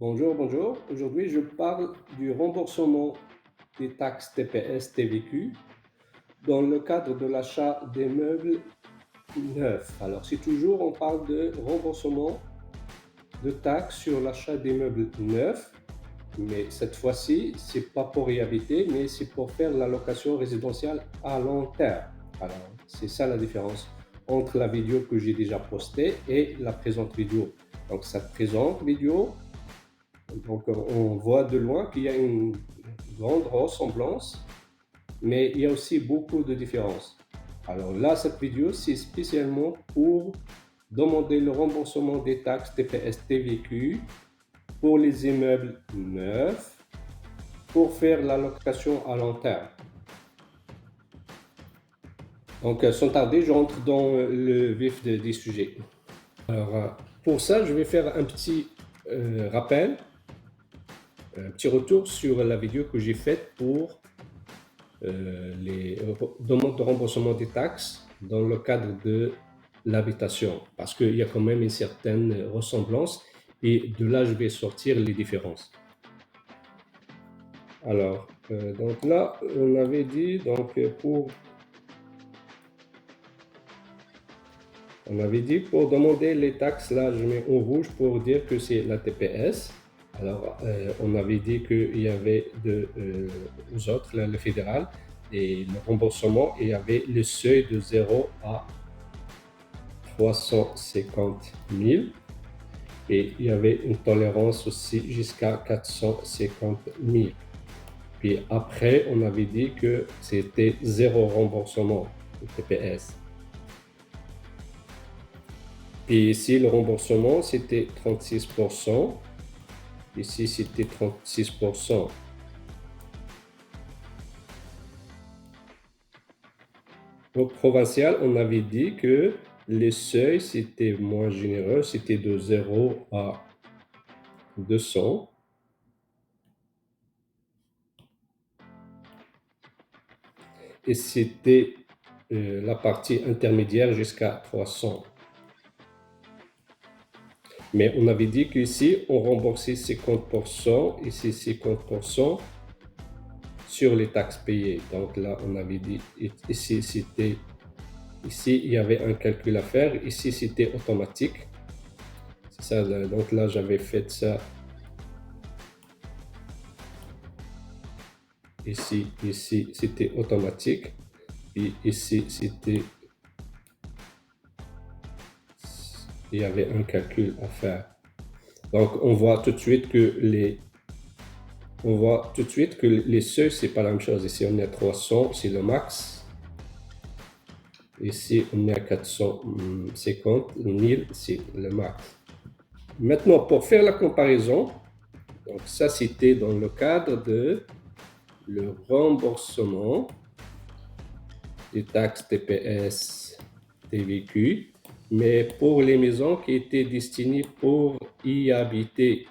Bonjour, bonjour. Aujourd'hui, je parle du remboursement des taxes TPS TVQ dans le cadre de l'achat des meubles neufs. Alors, si toujours on parle de remboursement de taxes sur l'achat des meubles neufs, mais cette fois-ci, c'est pas pour y habiter, mais c'est pour faire la location résidentielle à long terme. Alors, c'est ça la différence entre la vidéo que j'ai déjà postée et la présente vidéo. Donc, cette présente vidéo, donc, on voit de loin qu'il y a une grande ressemblance, mais il y a aussi beaucoup de différences. Alors là, cette vidéo, c'est spécialement pour demander le remboursement des taxes TPS TVQ pour les immeubles neufs pour faire la location à long terme. Donc, sans tarder, je rentre dans le vif des sujets. Alors, pour ça, je vais faire un petit rappel, un petit retour sur la vidéo que j'ai faite pour les demandes de remboursement des taxes dans le cadre de l'habitation, parce qu'il y a quand même une certaine ressemblance et de là, je vais sortir les différences. Alors, donc là, on avait dit, donc on avait dit pour demander les taxes, là, je mets en rouge pour dire que c'est la TPS. Alors, on avait dit qu'il y avait aux autres, là, le fédéral, et le remboursement, et il y avait le seuil de 0 à 350 000. Et il y avait une tolérance aussi jusqu'à 450 000. Puis après, on avait dit que c'était zéro remboursement de TPS. Et ici, le remboursement, c'était 36%. Ici, c'était 36%. Au provincial, on avait dit que les seuils, c'était moins généreux, c'était de 0 à 200. Et c'était la partie intermédiaire jusqu'à 300. Mais on avait dit qu'ici, on remboursait 50%, ici 50% sur les taxes payées. Donc là, on avait dit, ici, il y avait un calcul à faire. Ici, c'était automatique. C'est ça, là, donc là, j'avais fait ça. Ici, c'était automatique. Et ici, il y avait un calcul à faire. Donc, on voit tout de suite que les seuils, c'est pas la même chose. Ici, on est à 300, c'est le max. Ici, on est à 450 000, c'est le max. Maintenant, pour faire la comparaison, donc ça, c'était dans le cadre de le remboursement des taxes TPS TVQ, mais pour les maisons qui étaient destinées pour y habiter.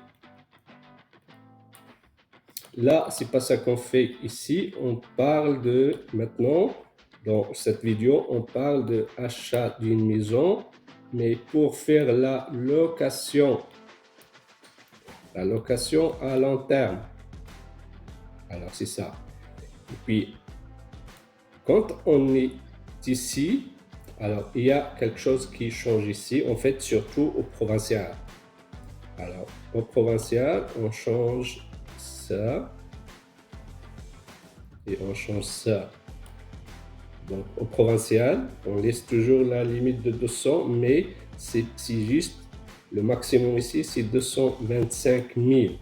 Là, c'est pas ça qu'on fait ici. On parle de, maintenant, dans cette vidéo, on parle de achat d'une maison, mais pour faire la location à long terme. Alors, c'est ça. Et puis, quand on est ici, alors il y a quelque chose qui change ici, en fait, surtout au provincial. Alors, au provincial, on change ça et on change ça. Donc, au provincial, on laisse toujours la limite de 200, mais c'est juste le maximum ici, c'est 225 000.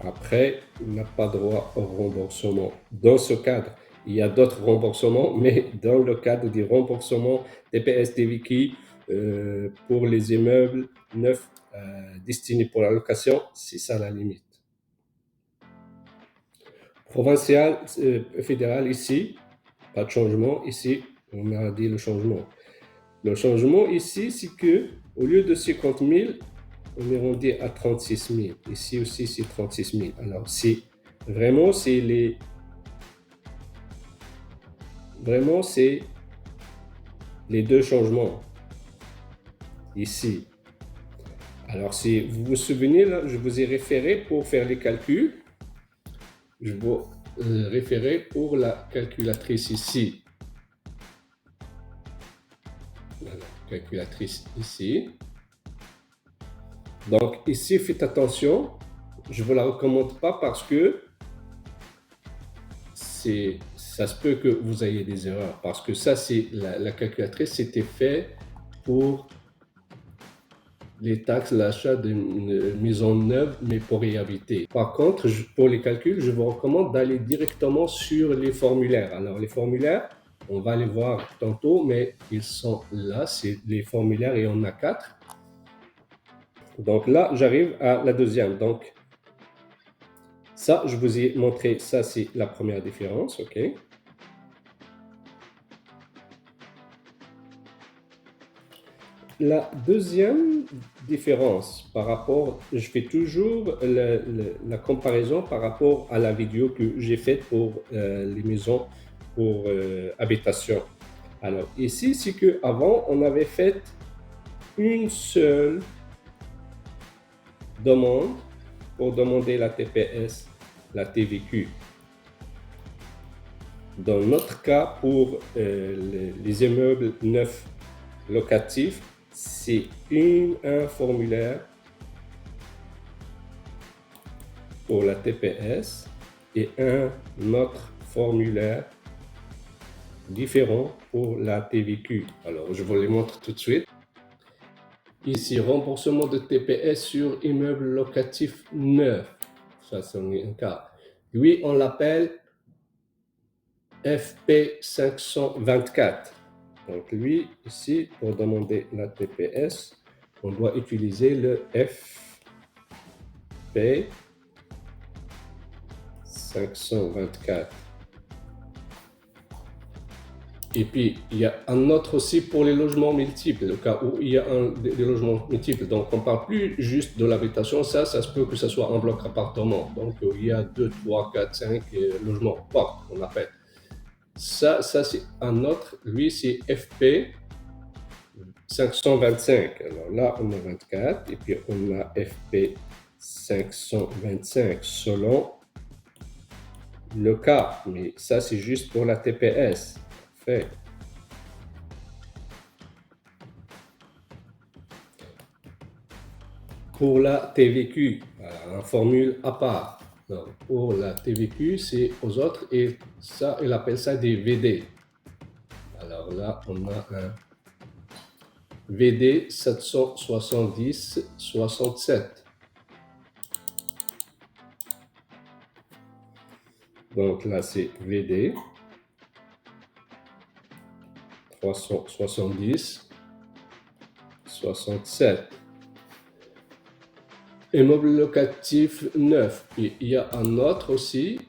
Après, on n'a pas droit au remboursement. Dans ce cadre, il y a d'autres remboursements, mais dans le cadre du remboursement TPS TVQ pour les immeubles neufs destinés pour la location, c'est ça la limite. Provincial, fédéral ici, pas de changement. Ici, on a dit le changement. Le changement ici, c'est que au lieu de 50 000, on est rendu à 36 000. Ici aussi, c'est 36 000. Alors, c'est les deux changements. ici. Alors, si vous vous souvenez, là, je vous ai référé pour faire les calculs. Je vous référer pour la calculatrice ici. Voilà, calculatrice ici. Donc, ici, faites attention. Je ne vous la recommande pas parce que ça se peut que vous ayez des erreurs. Parce que ça, c'est la calculatrice, c'était fait pour les taxes, l'achat d'une maison neuve, mais pour réhabiliter. Par contre, pour les calculs, je vous recommande d'aller directement sur les formulaires. Alors, les formulaires, on va les voir tantôt, mais ils sont là, c'est les formulaires, et on a 4. Donc là, j'arrive à la deuxième. Donc, ça, je vous ai montré, ça, c'est la première différence, OK? La deuxième différence par rapport, je fais toujours la comparaison par rapport à la vidéo que j'ai faite pour les maisons pour habitation. Alors ici, c'est qu'avant, on avait fait une seule demande pour demander la TPS, la TVQ. Dans notre cas, pour les immeubles neufs locatifs, c'est un formulaire pour la TPS et un autre formulaire différent pour la TVQ. Alors, je vous les montre tout de suite. Ici, remboursement de TPS sur immeuble locatif neuf. Ça, c'est un cas. Lui, on l'appelle FP 524. Donc lui, ici, pour demander la TPS, on doit utiliser le FP 524. Et puis, il y a un autre aussi pour les logements multiples, le cas où il y a des logements multiples. Donc, on ne parle plus juste de l'habitation, ça se peut que ce soit un bloc appartement. Donc, il y a 2, 3, 4, 5 logements, portes, on appelle. Ça c'est un autre, lui, c'est FP 525. Alors là, on a 24 et puis on a FP 525 selon le cas. Mais ça, c'est juste pour la TPS. Fait. Pour la TVQ, voilà, une formule à part. Donc, pour la TVQ, c'est aux autres et ça, il appelle ça des VD. Alors là, on a un VD 770-67. Donc là, c'est VD 370-67. Immeuble locatif neuf. Et il y a un autre aussi,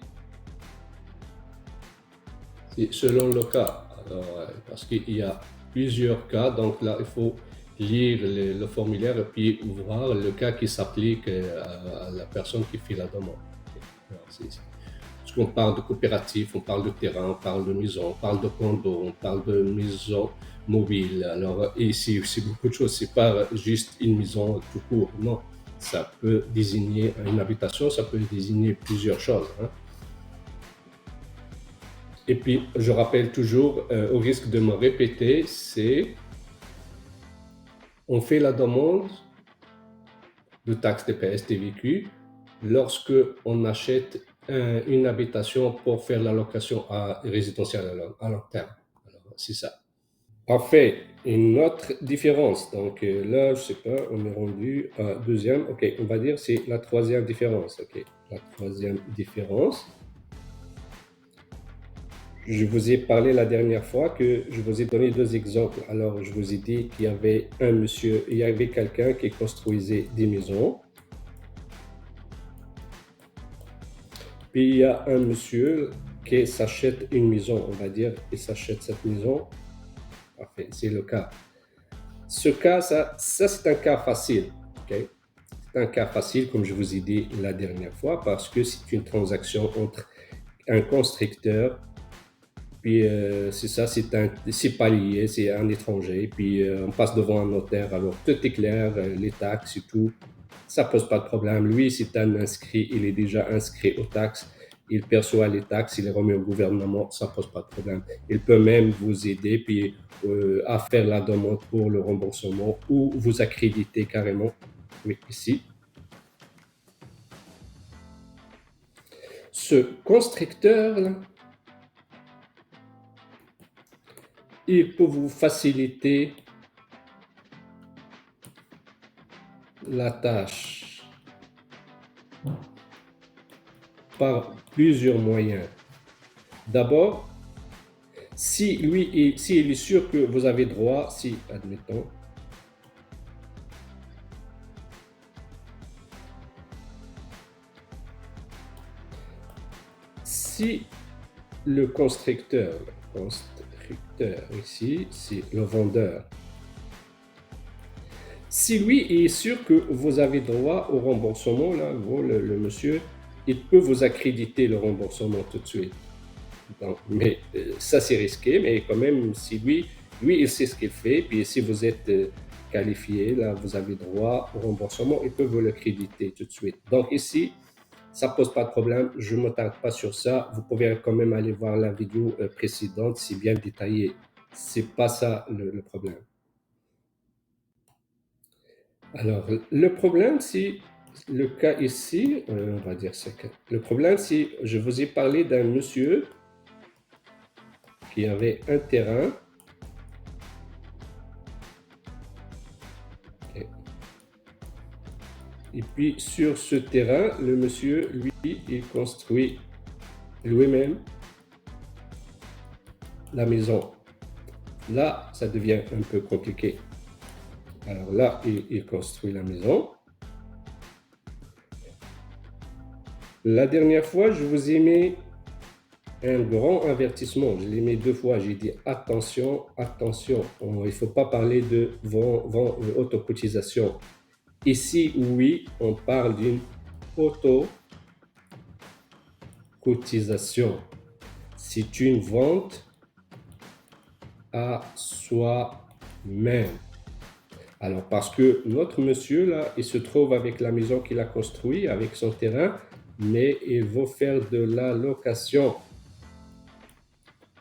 selon le cas. Alors, parce qu'il y a plusieurs cas, donc là, il faut lire le formulaire et puis voir le cas qui s'applique à la personne qui fait la demande. Parce qu'on parle de coopératif, on parle de terrain, on parle de maison, on parle de condo, on parle de maison mobile. Alors ici, c'est beaucoup de choses, c'est pas juste une maison tout court, non. Ça peut désigner une habitation, ça peut désigner plusieurs choses. Hein. Et puis, je rappelle toujours, au risque de me répéter, c'est on fait la demande de taxe TPS TVQ lorsque on achète une habitation pour faire la location résidentielle à long terme. Alors, c'est ça. Parfait. Une autre différence. Donc là, je sais pas, on est rendu à deuxième. OK, on va dire c'est la troisième différence. OK, la troisième différence. Je vous ai parlé la dernière fois que je vous ai donné 2 exemples. Alors, je vous ai dit qu'il y avait il y avait quelqu'un qui construisait des maisons. Puis il y a un monsieur qui s'achète une maison, on va dire, il s'achète cette maison. Parfait, c'est le cas. Ce cas, ça c'est un cas facile. Okay? C'est un cas facile, comme je vous ai dit la dernière fois, parce que c'est une transaction entre un constructeur Puis c'est ça, c'est pas lié, c'est un étranger. Puis on passe devant un notaire, alors tout est clair, les taxes et tout, ça pose pas de problème. Lui, c'est un inscrit, il est déjà inscrit aux taxes, il perçoit les taxes, il les remet au gouvernement, ça pose pas de problème. Il peut même vous aider puis à faire la demande pour le remboursement ou vous accréditer carrément. Oui, ici. Ce constructeur-là, il peut vous faciliter la tâche par plusieurs moyens. D'abord, s'il est sûr que vous avez droit, si, admettons, si le constructeur ici, c'est le vendeur, si lui est sûr que vous avez droit au remboursement, là, le monsieur, il peut vous accréditer le remboursement tout de suite. Donc, mais ça, c'est risqué, mais quand même, si lui, il sait ce qu'il fait, puis si vous êtes qualifié, là, vous avez droit au remboursement, il peut vous le créditer tout de suite. Donc ici, ça pose pas de problème, je ne m'attarde pas sur ça. Vous pouvez quand même aller voir la vidéo précédente, c'est bien détaillé. C'est pas ça le problème. Alors, le problème, c'est le cas ici, on va dire ça. Le problème, c'est, je vous ai parlé d'un monsieur qui avait un terrain. Et puis, sur ce terrain, le monsieur, lui, il construit lui-même la maison. Là, ça devient un peu compliqué. Alors là, il construit la maison. La dernière fois, je vous ai mis un grand avertissement. Je l'ai mis 2 fois. J'ai dit attention, attention. Il ne faut pas parler de autocotisation. Ici, oui, on parle d'une autocotisation. C'est une vente à soi-même. Alors, parce que notre monsieur, là, il se trouve avec la maison qu'il a construite, avec son terrain, mais il veut faire de la location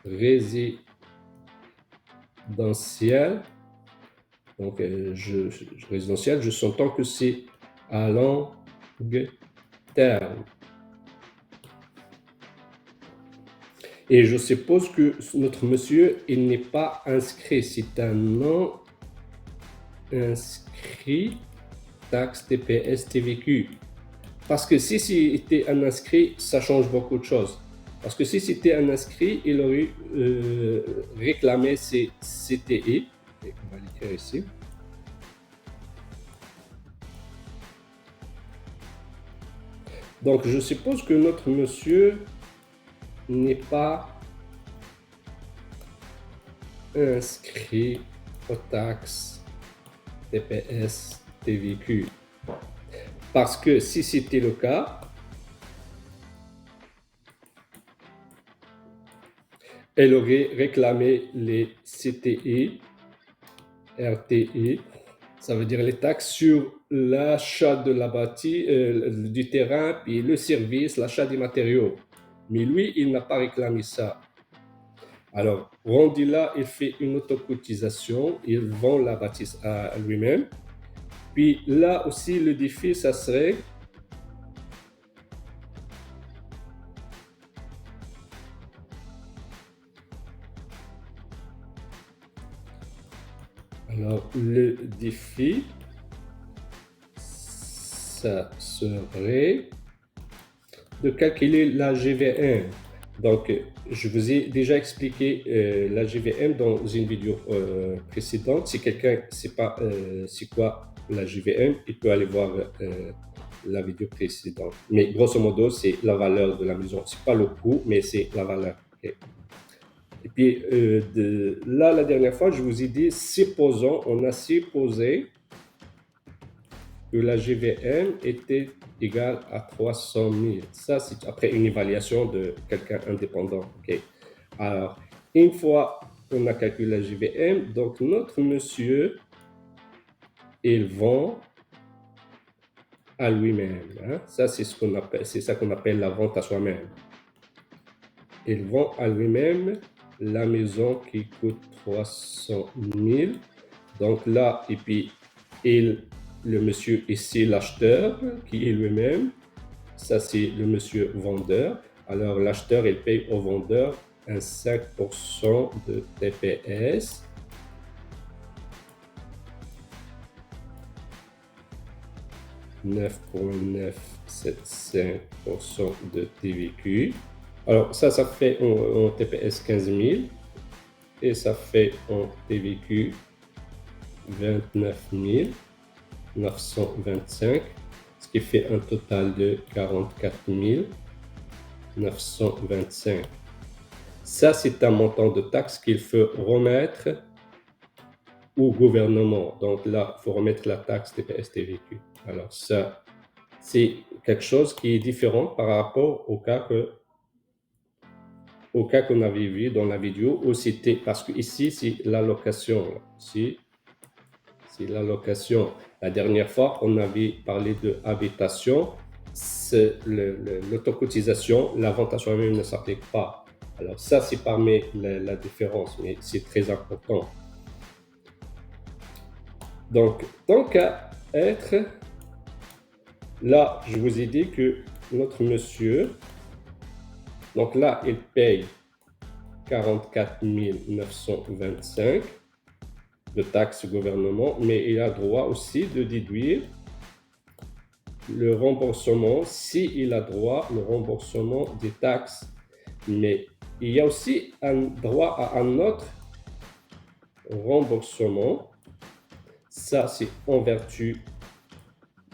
résidentielle. Donc, résidentielle, je s'entends que c'est à long terme. Et je suppose que notre monsieur, il n'est pas inscrit. C'est un non inscrit taxe TPS TVQ. Parce que si c'était un inscrit, ça change beaucoup de choses. Parce que si c'était un inscrit, il aurait réclamé ses CTE. Et on va l'écrire ici. Donc, je suppose que notre monsieur n'est pas inscrit aux taxes TPS TVQ. Parce que si c'était le cas, elle aurait réclamé les CTE, RTE, ça veut dire les taxes sur l'achat de la bâtie, du terrain, puis le service, l'achat des matériaux. Mais lui, il n'a pas réclamé ça. Alors, rendu là, il fait une autocotisation, il vend la bâtisse à lui-même. Puis là aussi, le défi, ça serait alors le défi, ça serait de calculer la GVM. Donc, je vous ai déjà expliqué la GVM dans une vidéo précédente. Si quelqu'un ne sait pas c'est quoi la GVM, il peut aller voir la vidéo précédente. Mais grosso modo, c'est la valeur de la maison. Ce n'est pas le coût, mais c'est la valeur. Okay. Et puis, là, la dernière fois, je vous ai dit, supposons, on a supposé que la GVM était égale à 300 000. Ça, c'est après une évaluation de quelqu'un indépendant. Okay. Alors, Une fois qu'on a calculé la JVM, donc notre monsieur, il vend à lui-même. Hein? Ça, c'est ça qu'on appelle la vente à soi-même. Il vend à lui-même la maison qui coûte 300 000. Donc là, et puis, le monsieur ici, l'acheteur, qui est lui-même, ça c'est le monsieur vendeur. Alors l'acheteur, il paye au vendeur un 5% de TPS. « 9,975% de TVQ. Alors ça fait en TPS 15 000 et ça fait en TVQ 29 925, ce qui fait un total de 44 925. Ça, c'est un montant de taxe qu'il faut remettre au gouvernement. Donc là, il faut remettre la taxe TPS TVQ. Alors ça, c'est quelque chose qui est différent par rapport au cas qu'on avait vu dans la vidéo où c'était, parce que ici, c'est l'allocation. Ici, c'est l'allocation. La dernière fois, on avait parlé de habitation. L'autocotisation, la vente à soi-même ne s'applique pas. Alors ça, c'est parmi la différence, mais c'est très important. Donc, tant qu'à être, là, je vous ai dit que notre monsieur, donc là, il paye 44 925 de taxes gouvernement, mais il a droit aussi de déduire le remboursement, s'il a droit le remboursement des taxes. Mais il y a aussi un droit à un autre remboursement. Ça, c'est en vertu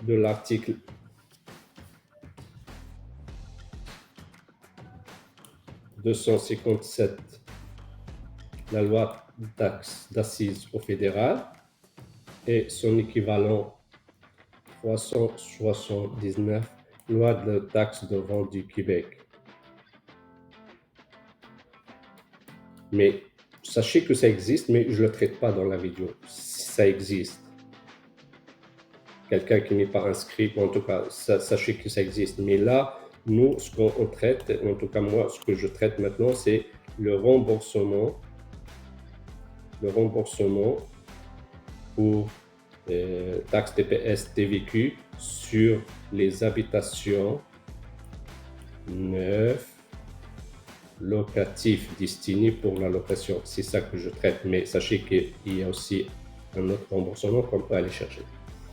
de l'article 257, la loi de taxe d'assises au fédéral, et son équivalent 379, loi de taxe de vente du Québec. Mais sachez que ça existe, mais je ne le traite pas dans la vidéo. Ça existe. Quelqu'un qui n'est pas inscrit, en tout cas, sachez que ça existe. Mais là, nous, ce qu'on traite, en tout cas moi, ce que je traite maintenant, c'est le remboursement pour taxe TPS TVQ sur les habitations neuves locatifs destinés pour la location. C'est ça que je traite, mais sachez qu'il y a aussi un autre remboursement qu'on peut aller chercher.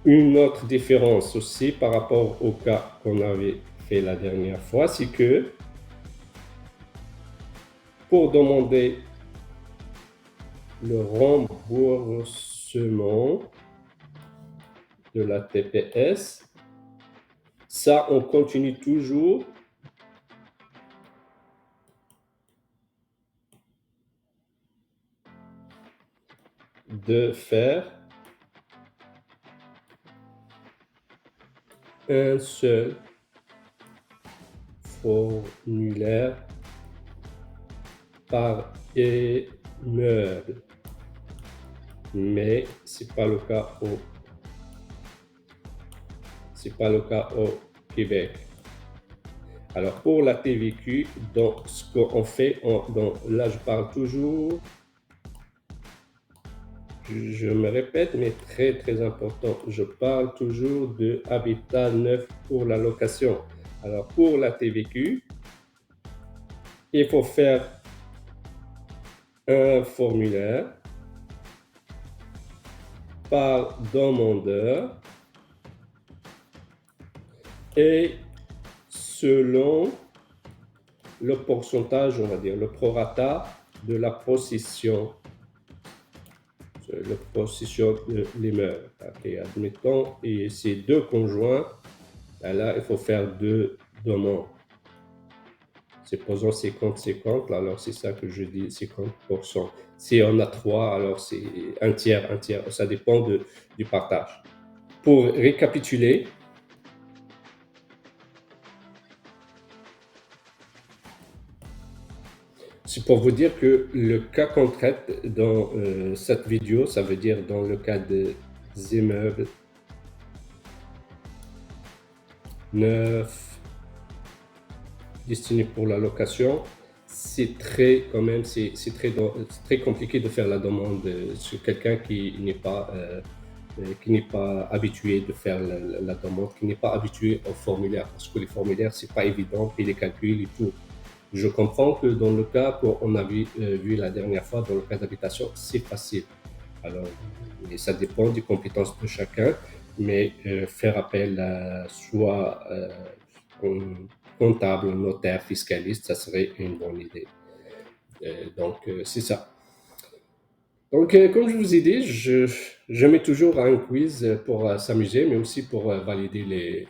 Une autre différence aussi par rapport au cas qu'on avait fait la dernière fois, c'est que pour demander le remboursement de la TPS, ça, on continue toujours de faire un seul formulaire par immeuble. Mais c'est pas le cas au Québec. Alors pour la TVQ, donc ce qu'on fait, là je parle toujours, je me répète, mais très très important, je parle toujours de habitat neuf pour la location. Alors pour la TVQ, il faut faire un formulaire par demandeur et selon le pourcentage, on va dire, le prorata de la possession de l'immeuble. Okay, admettons, et c'est deux conjoints, là, il faut faire deux demandes. Supposons 50-50, alors c'est ça que je dis, 50%. Si on a trois, alors c'est un tiers, ça dépend du partage. Pour récapituler, C'est pour vous dire que le cas qu'on traite dans cette vidéo, ça veut dire dans le cas des immeubles neufs destinés pour la location, c'est très, quand même, c'est très compliqué de faire la demande sur quelqu'un qui n'est pas habitué de faire la demande, qui n'est pas habitué au formulaire, parce que les formulaires, c'est pas évident, et les calculs et tout. Je comprends que dans le cas qu'on a vu la dernière fois, dans le cas d'habitation, c'est facile. Alors, et ça dépend des compétences de chacun, mais faire appel à soit un comptable, notaire, fiscaliste, ça serait une bonne idée. Donc, c'est ça. Donc, comme je vous ai dit, je mets toujours un quiz pour s'amuser, mais aussi pour valider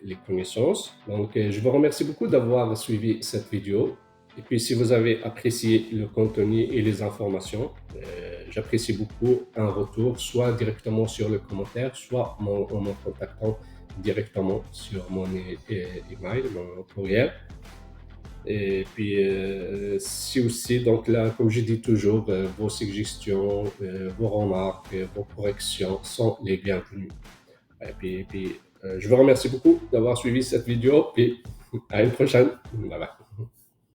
les connaissances. Donc, je vous remercie beaucoup d'avoir suivi cette vidéo. Et puis, si vous avez apprécié le contenu et les informations, j'apprécie beaucoup un retour, soit directement sur le commentaire, soit en me contactant directement sur mon email, mon courriel. Et puis, si aussi, donc là, comme je dis toujours, vos suggestions, vos remarques, vos corrections sont les bienvenues. Et puis, je vous remercie beaucoup d'avoir suivi cette vidéo et à une prochaine. Bye bye.